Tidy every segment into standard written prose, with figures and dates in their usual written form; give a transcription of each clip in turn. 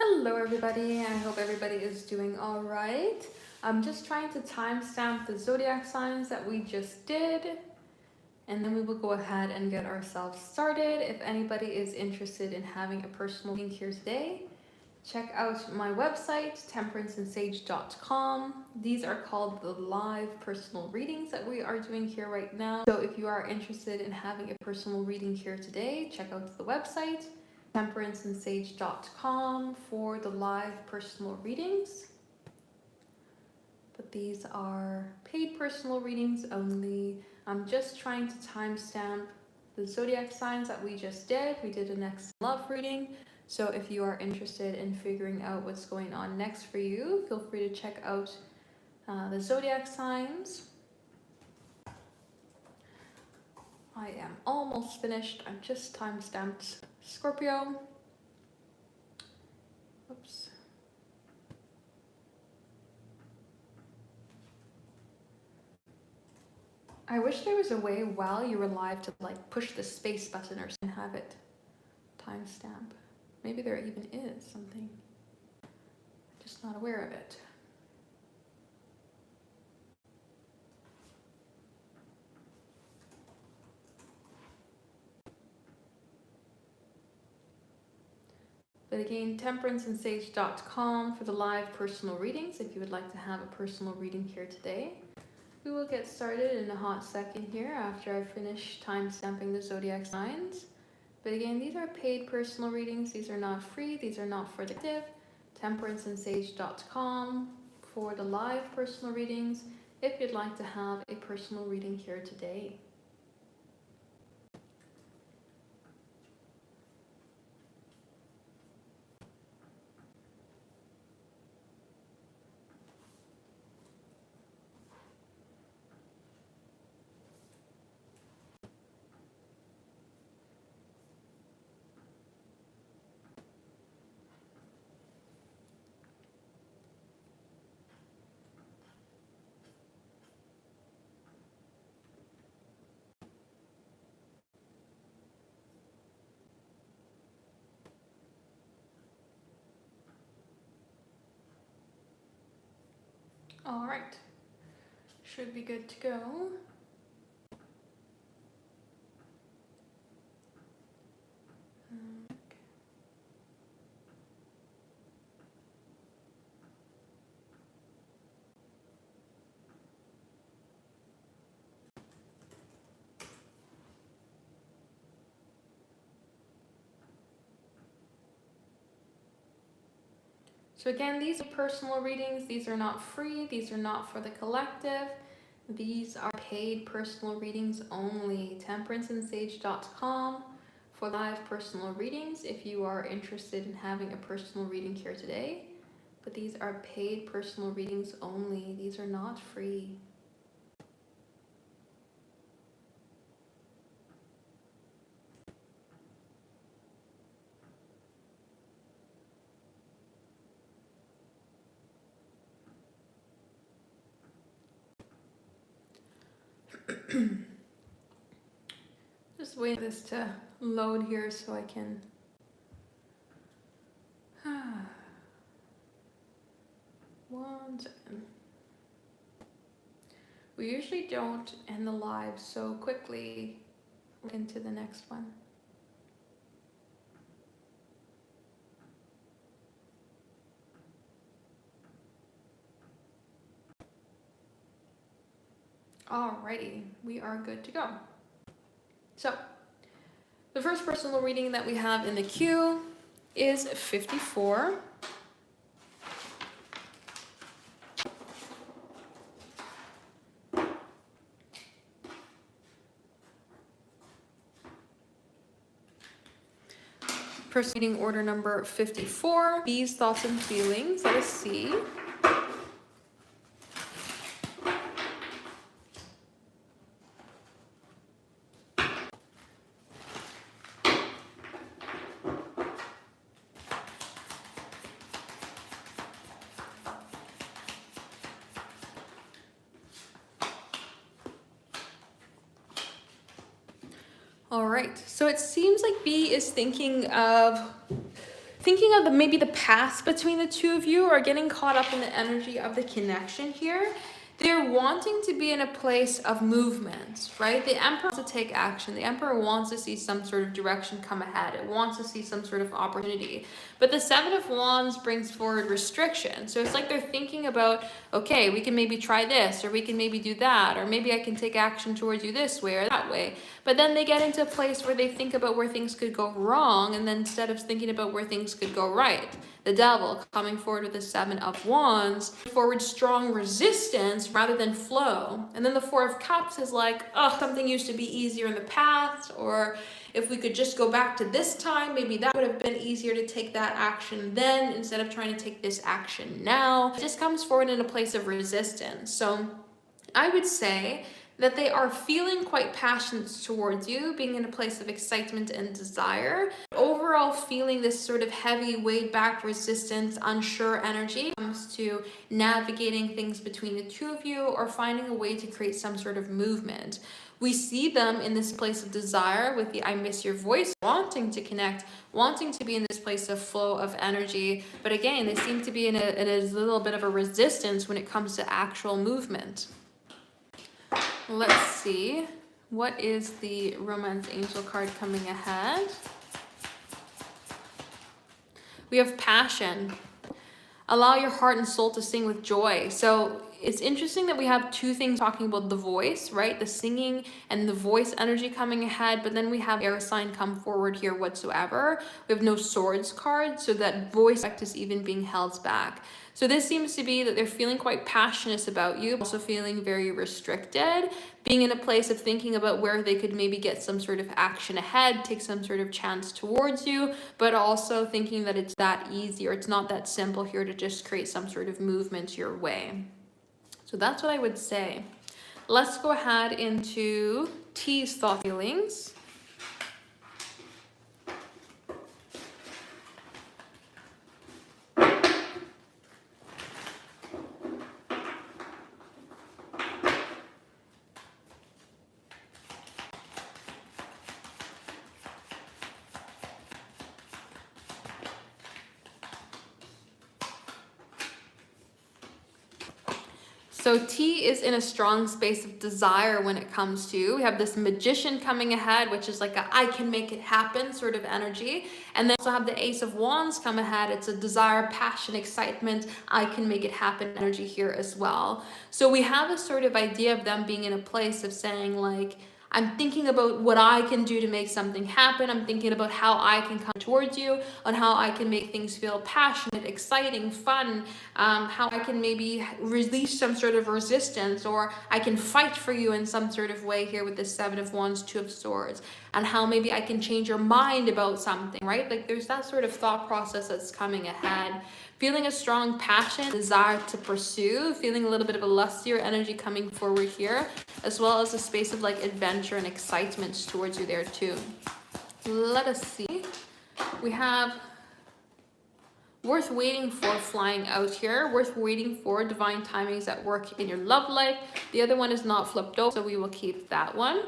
Hello everybody, I hope everybody is doing all right. I'm just trying to timestamp the zodiac signs that we just did, and then we will go ahead and get ourselves started. If anybody is interested in having a personal reading here today, check out my website, temperanceandsage.com. These are called the live personal readings that we are doing here right now. So if you are interested in having a personal reading here today, check out the website, temperanceandsage.com, for the live personal readings. But these are paid personal readings only. I'm just trying to timestamp the zodiac signs that we just did. We did a next love reading. So if you are interested in figuring out what's going on next for you, feel free to check out the zodiac signs. I am almost finished. I've just timestamped Scorpio. Oops. I wish there was a way while you were live to like push the space button or something and have it timestamp. Maybe there even is something. Just not aware of it. But again, temperanceandsage.com for the live personal readings if you would like to have a personal reading here today. We will get started in a hot second here after I finish timestamping the zodiac signs. But again, these are paid personal readings. These are not free. These are not for the active. Temperanceandsage.com for the live personal readings if you'd like to have a personal reading here today. All right, should be good to go. So again, these are personal readings. These are not free. These are not for the collective. These are paid personal readings only. Temperanceandsage.com for live personal readings if you are interested in having a personal reading here today. But these are paid personal readings only. These are not free. Just waiting for this to load here so I can one second. We usually don't end the live so quickly into the next one. Alrighty, we are good to go. So, the first personal reading that we have in the queue is 54. Personal reading order number 54, B's Thoughts and Feelings, let us see. All right, so it seems like B is thinking of thinking of maybe the past between the two of you, or getting caught up in the energy of the connection here. They're wanting to be in a place of movement, right? The Emperor wants to take action. The Emperor wants to see some sort of direction come ahead. It wants to see some sort of opportunity. But the Seven of Wands brings forward restriction. So it's like they're thinking about, okay, we can maybe try this, or we can maybe do that, or maybe I can take action towards you this way or that way. But then they get into a place where they think about where things could go wrong, and then instead of thinking about where things could go right. The Devil coming forward with the Seven of Wands, forward strong resistance rather than flow. And then the Four of Cups is like, oh, something used to be easier in the past, or if we could just go back to this time, maybe that would have been easier to take that action then instead of trying to take this action now. It just comes forward in a place of resistance. So I would say that they are feeling quite passionate towards you, being in a place of excitement and desire. Overall, feeling this sort of heavy, weighed back, resistance, unsure energy comes to navigating things between the two of you, or finding a way to create some sort of movement. We see them in this place of desire with the I miss your voice, wanting to connect, wanting to be in this place of flow of energy. But again, they seem to be in a little bit of a resistance when it comes to actual movement. Let's see. What is the Romance Angel card coming ahead? We have passion. Allow your heart and soul to sing with joy. So it's interesting that we have two things talking about the voice, right? The singing and the voice energy coming ahead, but then we have air sign come forward here whatsoever. We have no swords card, so that voice aspect is even being held back. So this seems to be that they're feeling quite passionate about you, also feeling very restricted, being in a place of thinking about where they could maybe get some sort of action ahead, take some sort of chance towards you, but also thinking that it's that easy, or it's not that simple here to just create some sort of movement your way. So that's what I would say. Let's go ahead into T's thought feelings. So T is in a strong space of desire when it comes to, we have this Magician coming ahead, which is like a I can make it happen sort of energy. And then also have the Ace of Wands come ahead. It's a desire, passion, excitement, I can make it happen energy here as well. So we have a sort of idea of them being in a place of saying like, I'm thinking about what I can do to make something happen. I'm thinking about how I can come towards you, on how I can make things feel passionate, exciting, fun, how I can maybe release some sort of resistance, or I can fight for you in some sort of way here with the Seven of Wands, Two of Swords, and how maybe I can change your mind about something, right? Like there's that sort of thought process that's coming ahead. Feeling a strong passion, desire to pursue, feeling a little bit of a lustier energy coming forward here, as well as a space of like adventure and excitement towards you there too. Let us see. We have worth waiting for flying out here, worth waiting for divine timings at work in your love life. The other one is not flipped over, so we will keep that one.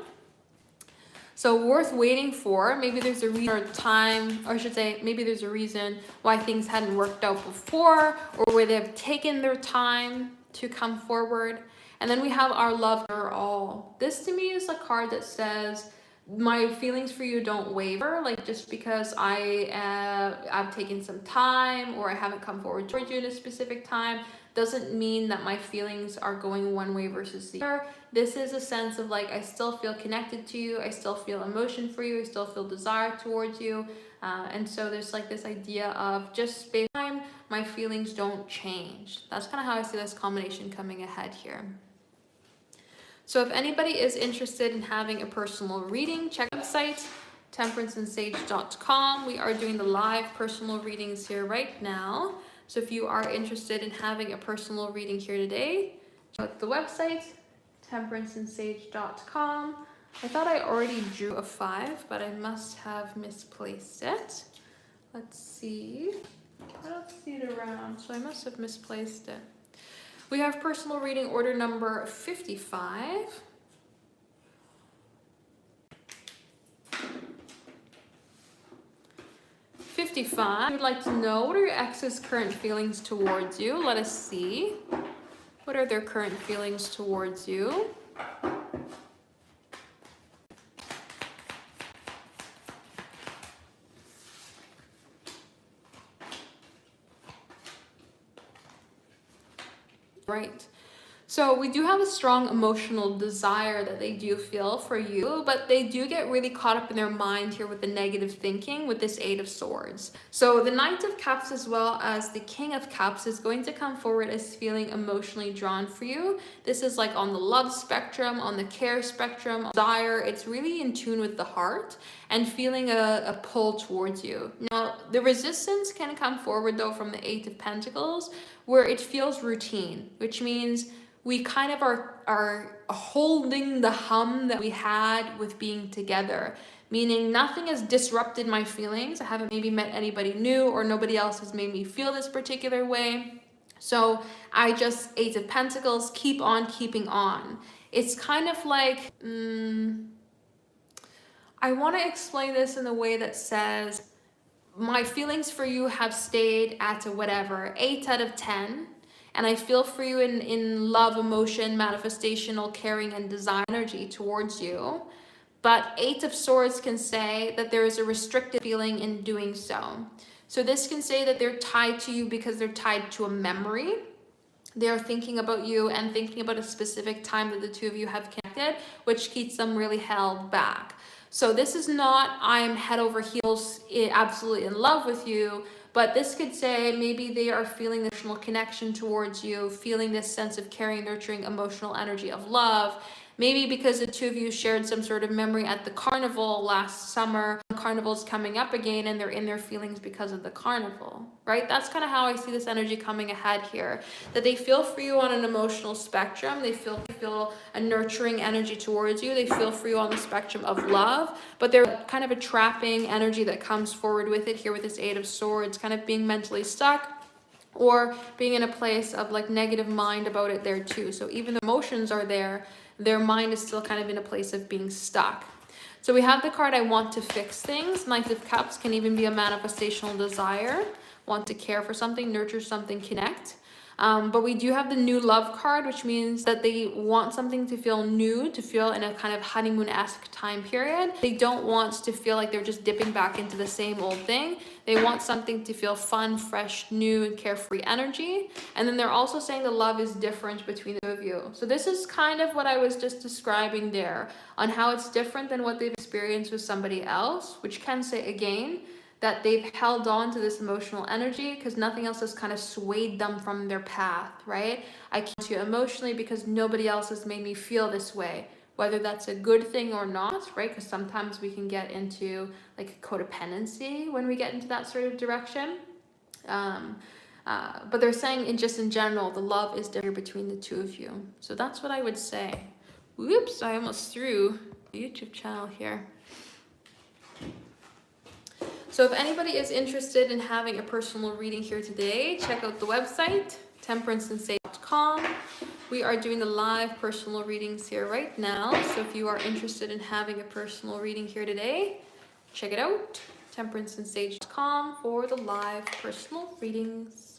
So worth waiting for, maybe there's a reason or time, or I should say, maybe there's a reason why things hadn't worked out before, or where they've taken their time to come forward. And then we have our love for all. This to me is a card that says, my feelings for you don't waver, like just because I've taken some time, or I haven't come forward towards you in a specific time, doesn't mean that my feelings are going one way versus the other. This is a sense of like, I still feel connected to you, I still feel emotion for you, I still feel desire towards you. And so there's like this idea of just space time, my feelings don't change. That's kind of how I see this combination coming ahead here. So if anybody is interested in having a personal reading, check the website, temperanceandsage.com. We are doing the live personal readings here right now. So if you are interested in having a personal reading here today, check out the website, temperanceandsage.com. I thought I already drew a 5, but I must have misplaced it. Let's see. I don't see it around, so I must have misplaced it. We have personal reading order number 55. 55. We'd like to know, what are your ex's current feelings towards you? Let us see. What are their current feelings towards you? Right. So we do have a strong emotional desire that they do feel for you, but they do get really caught up in their mind here with the negative thinking with this Eight of Swords. So the Knight of Cups as well as the King of Cups is going to come forward as feeling emotionally drawn for you. This is like on the love spectrum, on the care spectrum, desire. It's really in tune with the heart and feeling a pull towards you. Now, the resistance can come forward though from the Eight of Pentacles, where it feels routine, which means we kind of are holding the hum that we had with being together, meaning nothing has disrupted my feelings. I haven't maybe met anybody new or nobody else has made me feel this particular way. So I just, Eight of Pentacles, keep on keeping on. It's kind of like, I want to explain this in a way that says, my feelings for you have stayed at a whatever, 8 out of 10. And I feel for you in love, emotion, manifestational, caring, and design energy towards you. But Eight of Swords can say that there is a restricted feeling in doing so. So this can say that they're tied to you because they're tied to a memory. They're thinking about you and thinking about a specific time that the two of you have connected, which keeps them really held back. So this is not, I'm head over heels, absolutely in love with you, but this could say maybe they are feeling the emotional connection towards you, feeling this sense of caring, nurturing, emotional energy of love. Maybe because the two of you shared some sort of memory at the carnival last summer. The carnival's coming up again and they're in their feelings because of the carnival, right? That's kind of how I see this energy coming ahead here. That they feel for you on an emotional spectrum. They feel a nurturing energy towards you. They feel for you on the spectrum of love, but they're kind of a trapping energy that comes forward with it here with this Eight of Swords, kind of being mentally stuck or being in a place of like negative mind about it there too. So even the emotions are there, their mind is still kind of in a place of being stuck. So we have the card, I want to fix things. Knight of Cups can even be a manifestational desire, want to care for something, nurture something, connect. But we do have the new love card, which means that they want something to feel new, to feel in a kind of honeymoon-esque time period. They don't want to feel like they're just dipping back into the same old thing. They want something to feel fun, fresh, new, and carefree energy. And then they're also saying the love is different between the two of you. So this is kind of what I was just describing there on how it's different than what they've experienced with somebody else, which can say again, that they've held on to this emotional energy because nothing else has kind of swayed them from their path, right? I came to you emotionally because nobody else has made me feel this way, whether that's a good thing or not, right? Because sometimes we can get into like codependency when we get into that sort of direction. But they're saying in general, the love is different between the two of you. So that's what I would say. Whoops, I almost threw the YouTube channel here. So if anybody is interested in having a personal reading here today, check out the website, temperanceandsage.com. We are doing the live personal readings here right now. So if you are interested in having a personal reading here today, check it out, temperanceandsage.com for the live personal readings.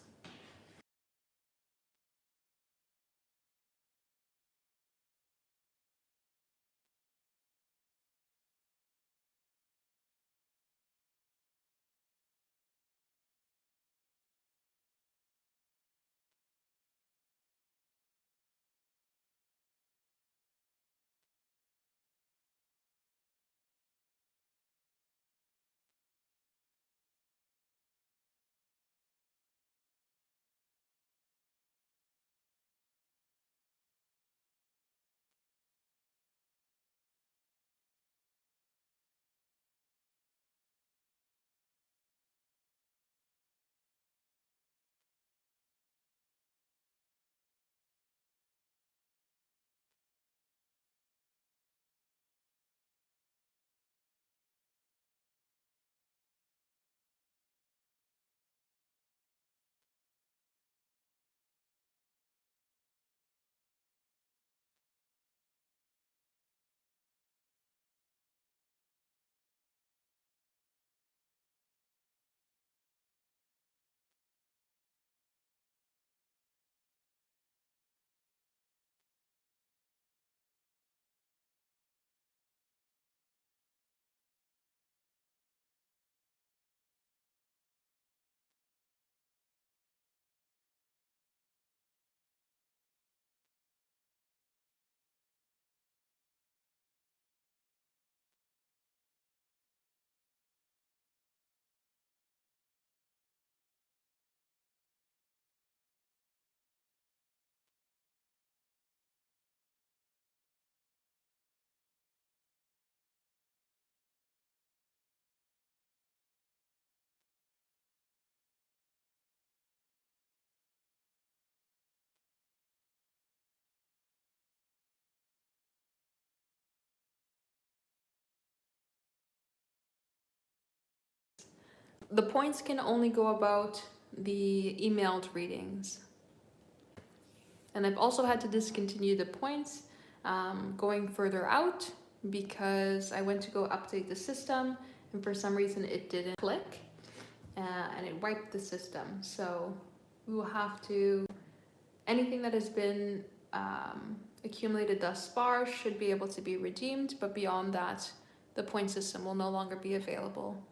the points can only go about the emailed readings. And I've also had to discontinue the points going further out because I went to go update the system and for some reason it didn't click and it wiped the system. So we will have to, anything that has been accumulated thus far should be able to be redeemed, but beyond that, the point system will no longer be available.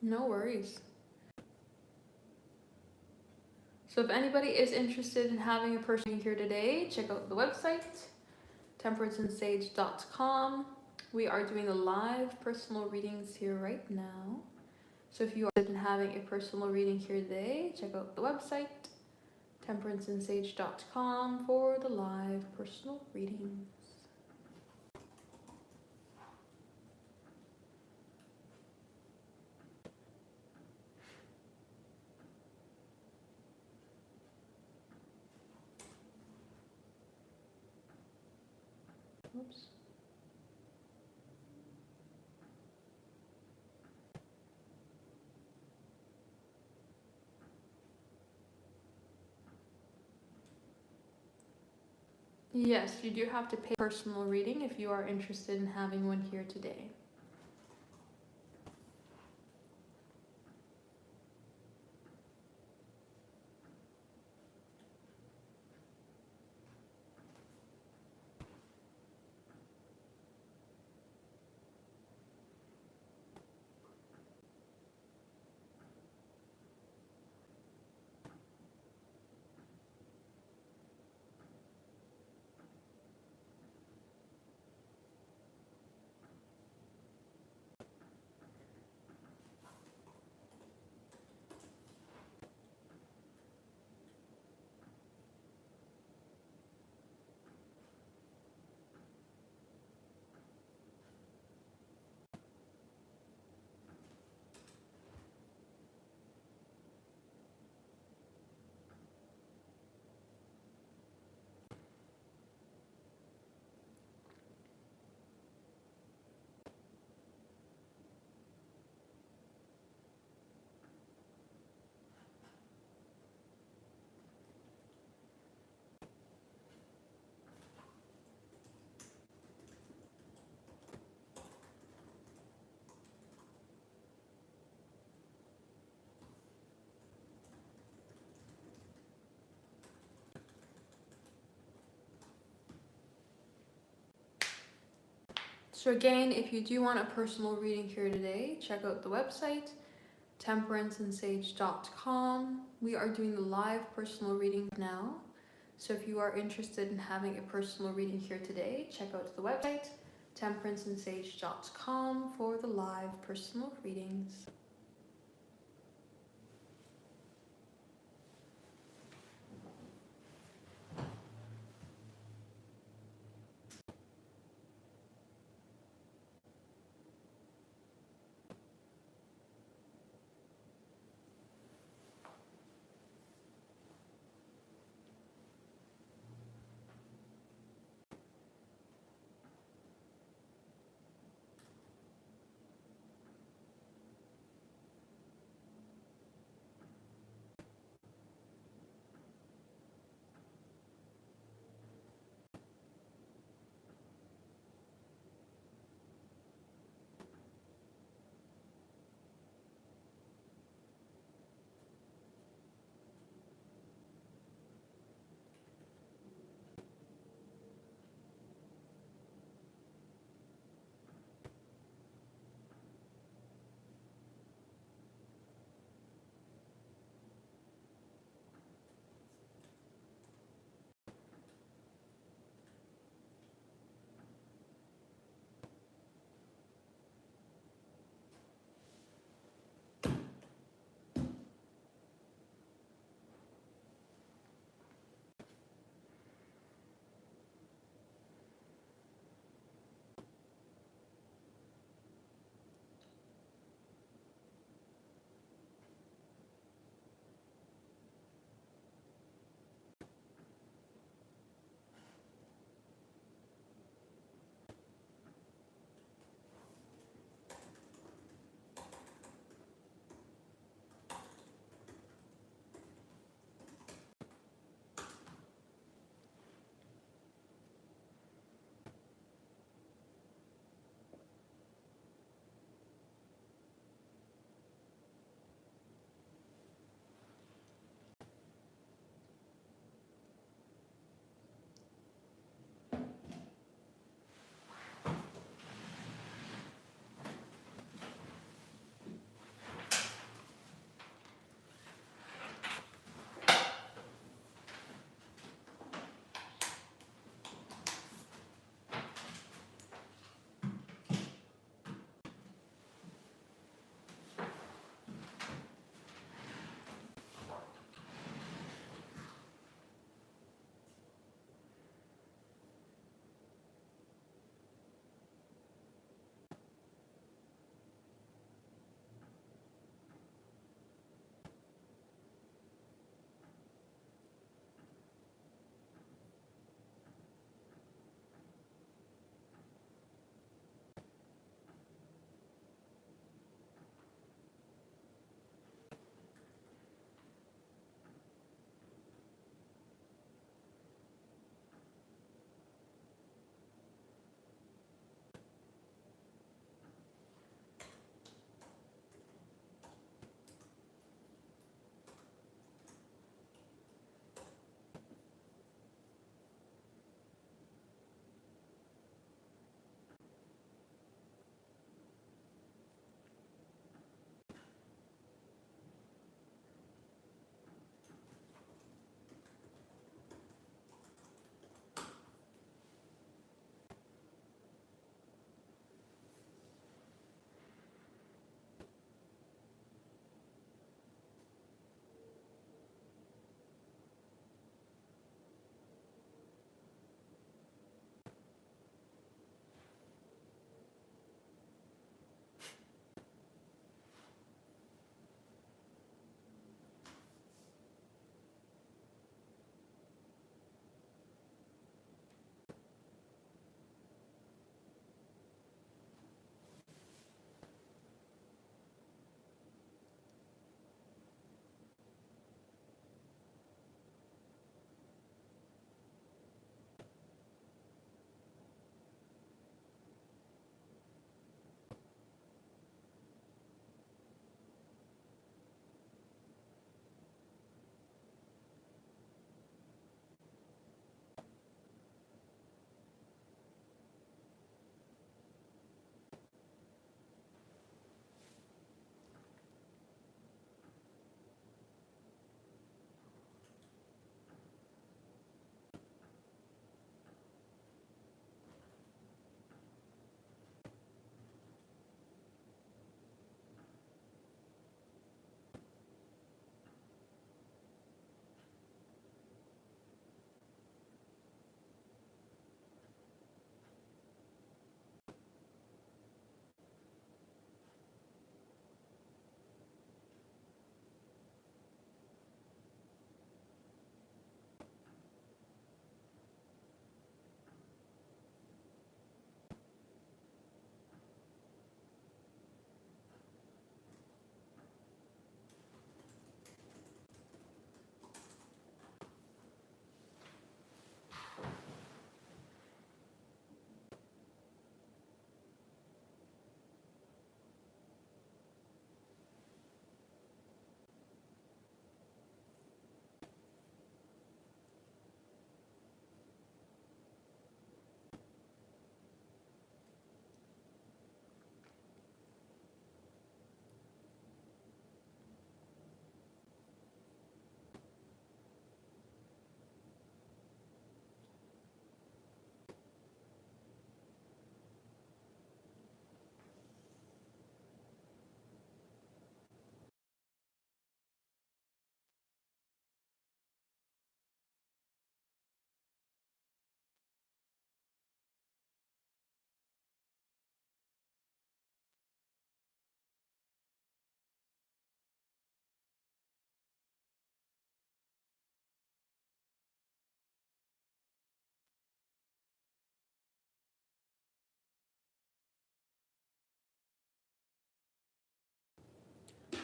No worries. So if anybody is interested in having a person here today, check out the website, temperanceandsage.com. We are doing the live personal readings here right now. So if you are interested in having a personal reading here today, check out the website, temperanceandsage.com for the live personal readings. Oops. Yes, you do have to pay a personal reading if you are interested in having one here today. So again, if you do want a personal reading here today, check out the website, temperanceandsage.com. We are doing the live personal reading now. So if you are interested in having a personal reading here today, check out the website, temperanceandsage.com for the live personal readings.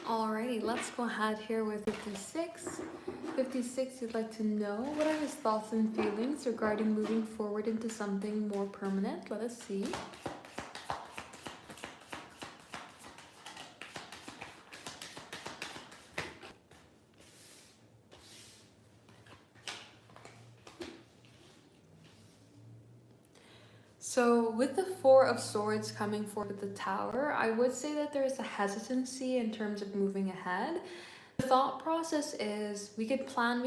Alrighty, let's go ahead here with 56. 56, you'd like to know what are his thoughts and feelings regarding moving forward into something more permanent. Let us see. So with the Four of Swords coming forward with the Tower, I would say that there is a hesitancy in terms of moving ahead. The thought process is we could plan,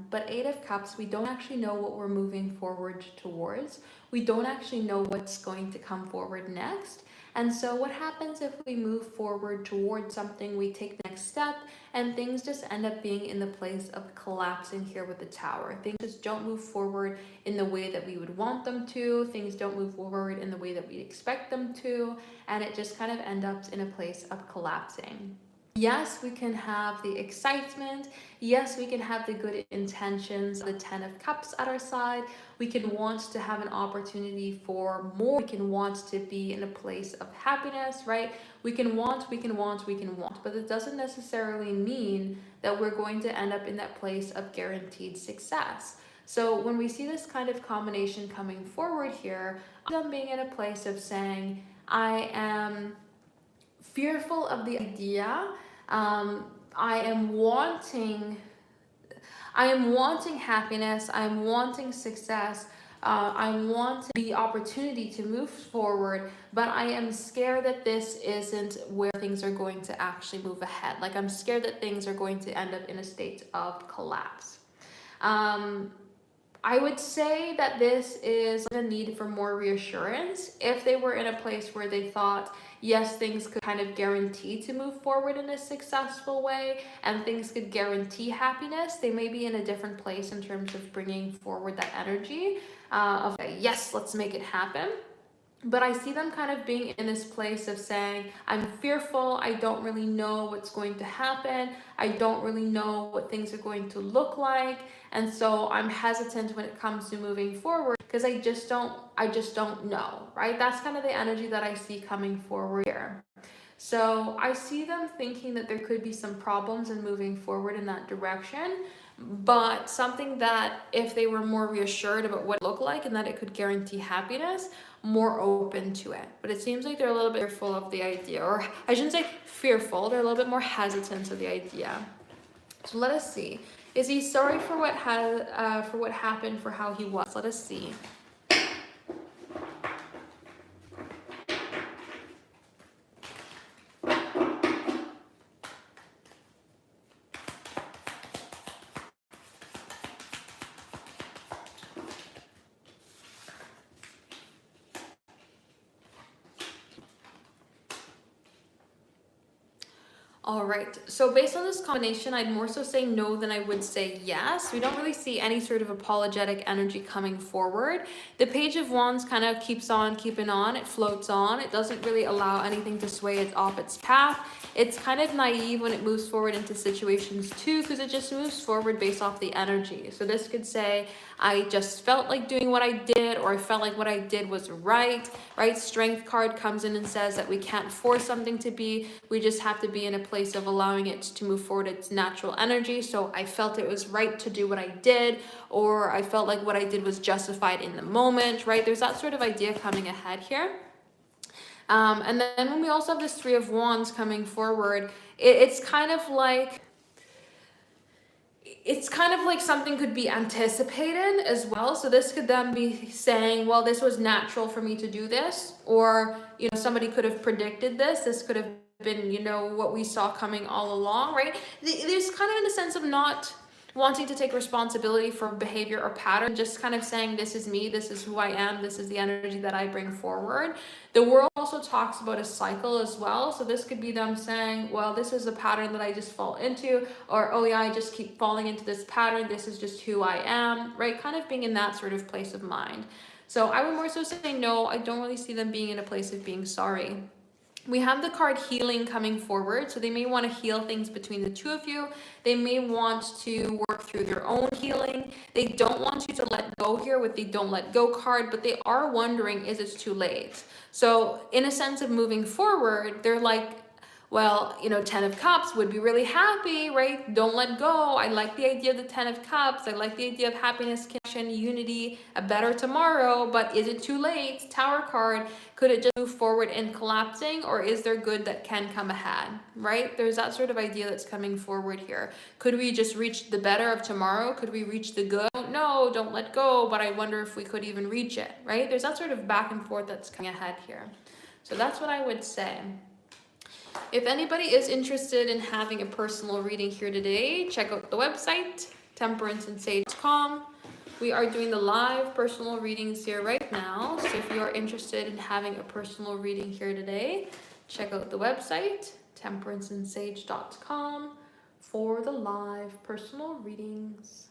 but Eight of Cups, we don't actually know what we're moving forward towards. We don't actually know what's going to come forward next. And so what happens if we move forward towards something, we take the next step, and things just end up being in the place of collapsing here with the Tower. Things just don't move forward in the way that we would want them to. Things don't move forward in the way that we expect them to, and it just kind of ends up in a place of collapsing. Yes, we can have the excitement. Yes, we can have the good intentions, the 10 of Cups at our side. We can want to have an opportunity for more. We can want to be in a place of happiness, right? We can want, but it doesn't necessarily mean that we're going to end up in that place of guaranteed success. So when we see this kind of combination coming forward here, I'm being in a place of saying, I am fearful of the idea. I am wanting happiness. I'm wanting success. I want the opportunity to move forward, but I am scared that this isn't where things are going to actually move ahead. Like, I'm scared that things are going to end up in a state of collapse. I would say that this is a need for more reassurance. If they were in a place where they thought, yes, things could kind of guarantee to move forward in a successful way and things could guarantee happiness, they may be in a different place in terms of bringing forward that energy of, yes, let's make it happen. But I see them kind of being in this place of saying, I'm fearful, I don't really know what's going to happen, I don't really know what things are going to look like, and so I'm hesitant when it comes to moving forward because I just don't know, right? That's kind of the energy that I see coming forward here. So I see them thinking that there could be some problems in moving forward in that direction, but something that if they were more reassured about what it looked like and that it could guarantee happiness, more open to it. But it seems like they're a little bit fearful of the idea, or I shouldn't say fearful, they're a little bit more hesitant of the idea. So let us see. Is he sorry for what happened, for how he was? Let us see. All right, so based on this combination, I'd more so say no than I would say yes. We don't really see any sort of apologetic energy coming forward. The Page of Wands kind of keeps on keeping on. It floats on. It doesn't really allow anything to sway it off its path. It's kind of naive when it moves forward into situations too, because it just moves forward based off the energy. So this could say, I just felt like doing what I did, or I felt like what I did was right? Strength card comes in and says that we can't force something to be. We just have to be in a place of allowing it to move forward its natural energy. So I felt it was right to do what I did, or I felt like what I did was justified in the moment, right? There's that sort of idea coming ahead here. And then when we also have this Three of Wands coming forward, it's kind of like something could be anticipated as well. So this could then be saying, well, this was natural for me to do this, or, somebody could have predicted this. This could have been, what we saw coming all along, right? There's kind of in a sense of not wanting to take responsibility for behavior or pattern, just kind of saying, this is me, this is who I am, this is the energy that I bring forward. The world also talks about a cycle as well. So this could be them saying, well, this is a pattern that I just fall into, or, oh yeah, I just keep falling into this pattern. This is just who I am, right? Kind of being in that sort of place of mind. So I would more so say no, I don't really see them being in a place of being sorry. We have the card healing coming forward. So they may want to heal things between the two of you. They may want to work through their own healing. They don't want you to let go here with the don't let go card, but they are wondering, is it too late? So in a sense of moving forward, they're like, Well, 10 of Cups would be really happy, right? Don't let go. I like the idea of the 10 of Cups. I like the idea of happiness, connection, unity, a better tomorrow. But is it too late? Tower card. Could it just move forward and collapsing, or is there good that can come ahead, right? There's that sort of idea that's coming forward here. Could we just reach the better of tomorrow? Could we reach the good? No, don't let go, but I wonder if we could even reach it, right? There's that sort of back and forth that's coming ahead here. So that's what I would say. If anybody is interested in having a personal reading here today, check out the website, temperanceandsage.com. We are doing the live personal readings here right now. So if you are interested in having a personal reading here today, check out the website, temperanceandsage.com, for the live personal readings.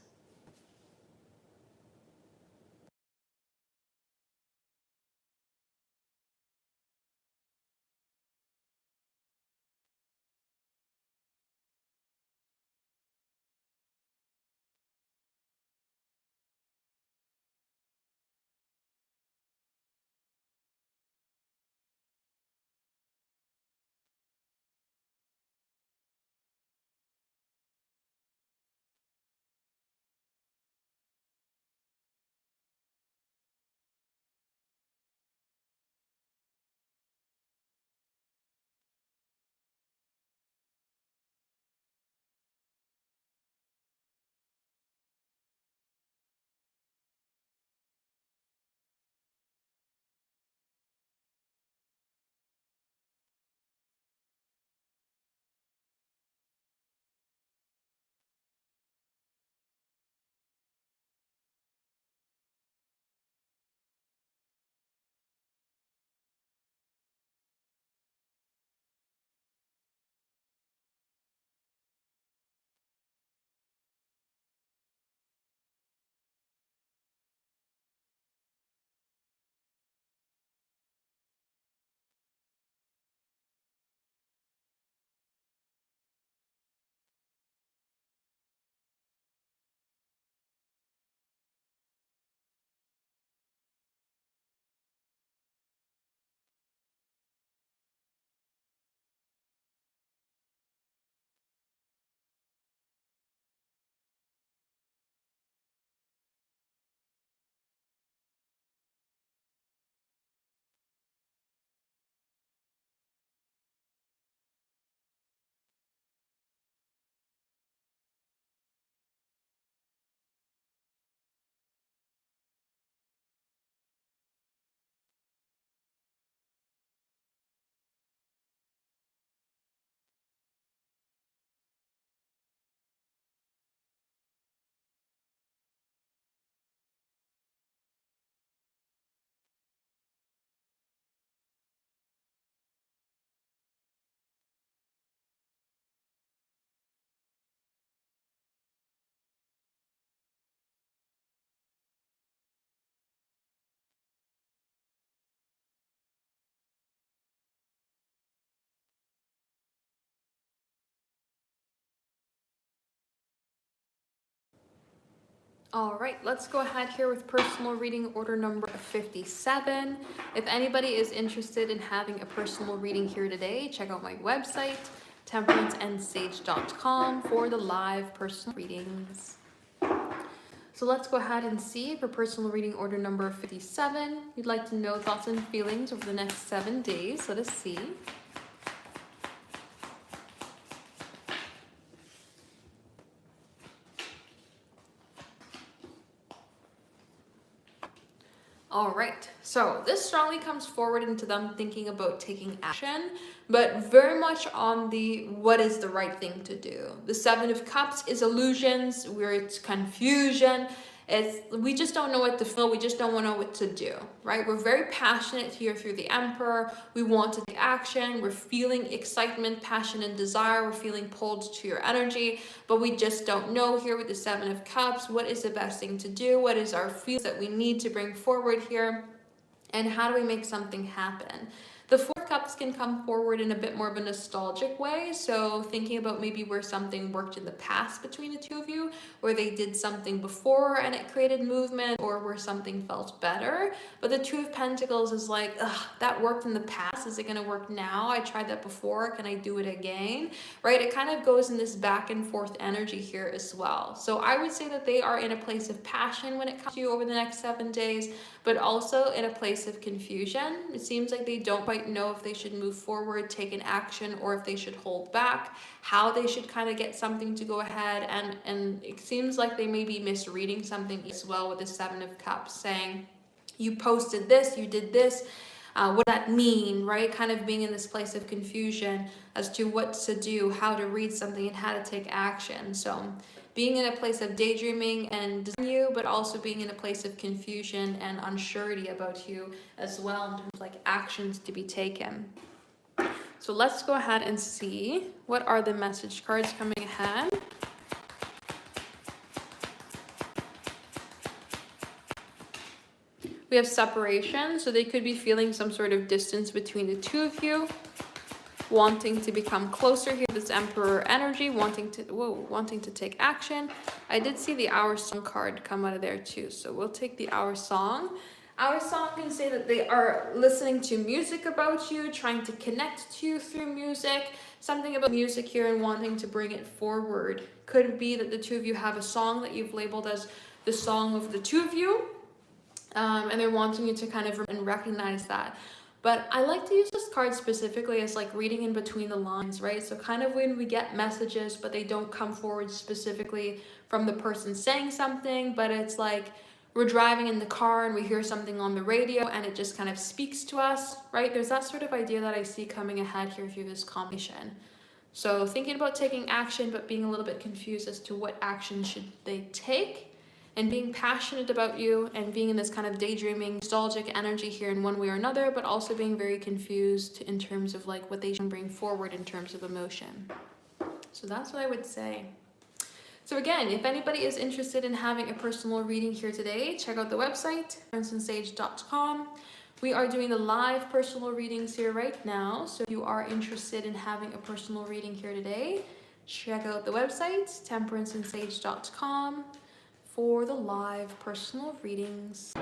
All right, let's go ahead here with personal reading order number 57. If anybody is interested in having a personal reading here today, check out my website, temperanceandsage.com, for the live personal readings. So let's go ahead and see for personal reading order number 57. You'd like to know thoughts and feelings over the next 7 days. Let us see. All right, so this strongly comes forward into them thinking about taking action, but very much on the what is the right thing to do. The Seven of Cups is illusions, where it's confusion. We just don't know what to feel. We just don't know what to do, right? We're very passionate here through the Emperor. We want to take action. We're feeling excitement, passion, and desire. We're feeling pulled to your energy, but we just don't know here with the Seven of Cups, what is the best thing to do? What is our feelings that we need to bring forward here? And how do we make something happen? The Four of Cups can come forward in a bit more of a nostalgic way. So thinking about maybe where something worked in the past between the two of you, where they did something before and it created movement, or where something felt better. But the Two of Pentacles is like, ugh, that worked in the past. Is it going to work now? I tried that before. Can I do it again? Right? It kind of goes in this back and forth energy here as well. So I would say that they are in a place of passion when it comes to you over the next 7 days, but also in a place of confusion. It seems like they don't quite know if they should move forward, take an action, or if they should hold back, how they should kind of get something to go ahead. And it seems like they may be misreading something as well with the Seven of Cups, saying, you posted this, you did this. What does that mean, right? Kind of being in this place of confusion as to what to do, how to read something, and how to take action. So being in a place of daydreaming and you, but also being in a place of confusion and unsurety about you as well, in terms of like actions to be taken. So let's go ahead and see what are the message cards coming ahead. We have separation, so they could be feeling some sort of distance between the two of you, wanting to become closer here. This Emperor energy, wanting to take action. I did see the Hour Song card come out of there too, so we'll take the Hour Song. Our song can say that they are listening to music about you, trying to connect to you through music. Something about music here and wanting to bring it forward. Could be that the two of you have a song that you've labeled as the song of the two of you. And they're wanting you to kind of recognize that. But I like to use this card specifically as like reading in between the lines, right? So kind of when we get messages, but they don't come forward specifically from the person saying something, but it's like we're driving in the car and we hear something on the radio and it just kind of speaks to us, right? There's that sort of idea that I see coming ahead here through this combination. So thinking about taking action, but being a little bit confused as to what action should they take. And being passionate about you and being in this kind of daydreaming, nostalgic energy here in one way or another, but also being very confused in terms of like what they should bring forward in terms of emotion. So that's what I would say. So again, if anybody is interested in having a personal reading here today, check out the website, temperanceandsage.com. We are doing the live personal readings here right now. So if you are interested in having a personal reading here today, check out the website, temperanceandsage.com. for the live personal readings.